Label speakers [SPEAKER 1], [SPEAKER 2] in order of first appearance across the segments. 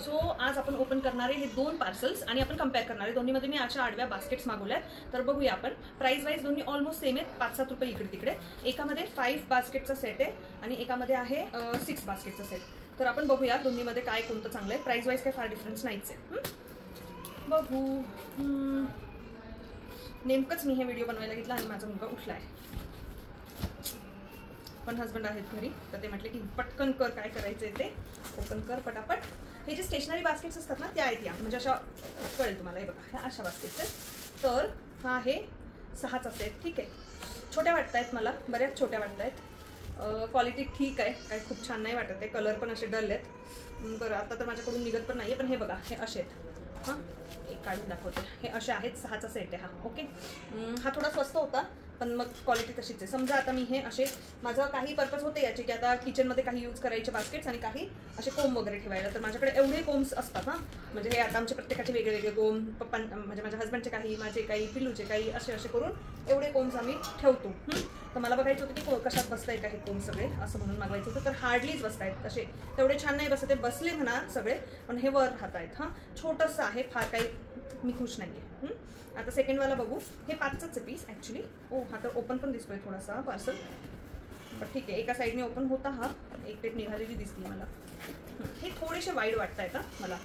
[SPEAKER 1] So आज आपण open करणारे हे 2 पार्सल्स आणि आपण कंपेअर करणारे दोन्हीमध्ये मी अशा आडव्या बास्केट्स मागवल्यात. तर बघूया आपण. प्राइस वाईज दोन्ही ऑलमोस्ट सेम आहेत, 5-7 रुपये इकडे तिकडे. एकामध्ये 5 बास्केटचा सेट आहे आणि एकामध्ये आहे 6 बास्केटचा सेट. तर आपण बघूया दोन्हीमध्ये काय कोणतं चांगलं आहे. प्राइस वाईज काही फार डिफरन्स नाहीच आहे. बघू. नेमकंच मी हे व्हिडिओ बनवायला घेतला आणि माझा मुलगा उठला आहे. पण हस्बंड आहेत घरी, तर ते म्हटले की पटकन कर, काय करायचं आहे ते ओपन कर पटापट. हे जे स्टेशनरी बास्केट्स असतात ना त्या आहेत या, म्हणजे अशा कळेल तुम्हाला. हे बघा, ह्या अशा बास्केट्स आहेत. तर हा आहे 6चा सेट. ठीक आहे, छोट्या वाटत आहेत मला, बऱ्याच छोट्या वाटत आहेत. क्वालिटी ठीक आहे, काही खूप छान नाही वाटत आहे. कलर पण असे डल आहेत. बरं, आता तर माझ्याकडून निघत पण नाही आहे, पण हे बघा, हे असे आहेत. हां, एक काढून दाखवते. हे असे आहेत, 6चा सेट आहे हा. ओके, हा थोडा स्वस्त होता, पण मग क्वालिटी तशीच आहे. समजा आता मी हे असे, माझं काही पर्पज होते याचे की आता किचनमध्ये काही यूज करायचे बास्केट्स आणि काही असे कोंब वगैरे ठेवायला. तर माझ्याकडे एवढे कोम्स असतात ना, म्हणजे हे आता आमचे प्रत्येकाचे वेगळे वेगळे कोंब, म्हणजे माझ्या हस्बंडचे काही, माझे काही, पिल्लूचे काही, असे करून एवढे कोम्स आम्ही ठेवतो. तर मला बघायचं होतं की कशात बसताय का हे कोंब सगळे, असं म्हणून मागवायचं होतं. तर हार्डलीच बसतायत, असे तेवढे छान नाही बसत. ते बसले म्हणा सगळे, पण हे वर राहत आहेत. हां, छोटंसं आहे, फार काही मी खुश नाही आहे. आता सेकंडवाला बघू. हे 5च आहे पीस ॲक्च्युली. हा तर ओपन पण दिसतोय थोडासा पार्सल, पण ठीक आहे. एका साईडने ओपन होता हा, एक प्लेट निघालेली दिसली मला. हे थोडेसे वाईड वाटत आहेत मला.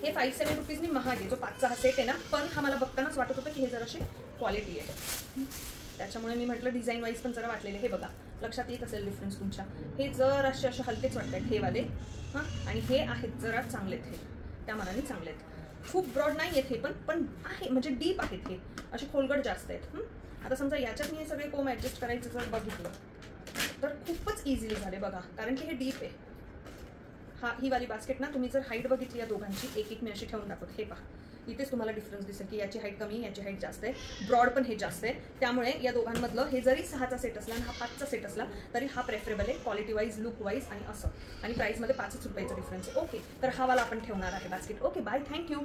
[SPEAKER 1] हे 5-7 रुपीजनी महाग आहे, जो 5चा हा सेट आहे ना. पण हा मला बघतानाच वाटत होतं की हे जराशी क्वालिटी आहे, त्याच्यामुळे मी म्हटलं डिझाईन वाईज पण जरा वाटलेले. हे बघा, लक्षात येत असेल डिफरन्स तुमच्या. हे जर असे हलकेच वाटत आहेत हे वाले. हां, आणि हे आहेत जरा चांगलेत, हे त्या मनाने चांगले आहेत. खूप ब्रॉड नाही आहेत हे, पण आहे, म्हणजे डीप आहेत हे, असे खोलगट जास्त आहेत. आता समजा याच्यात मी हे सगळे कोम ॲडजस्ट करायचं जर बघितलं तर खूपच इझिली झाले बघा, कारण की हे डीप आहे. ही वाली बास्केट ना, तुम्ही जर हाईट बघितली या दोघांची, एक मी अशी ठेवून दाखवते. हे पहा, इथेच तुम्हाला डिफरन्स दिसेल की याची हाईट कमी, याची हाईट जास्त आहे. ब्रॉड पण हे जास्त आहे. त्यामुळे या दोघांमधलं हे जरी 6चा सेट असला आणि हा 5चा सेट असला तरी हा प्रेफरेबल आहे, क्वालिटी वाईज, लुक वाईज आणि असं. आणि प्राईसमध्ये 5च रुपयाचा डिफरन्स आहे. ओके, तर हा वाला आपण ठेवणार आहे बास्केट. Okay, bye, thank you.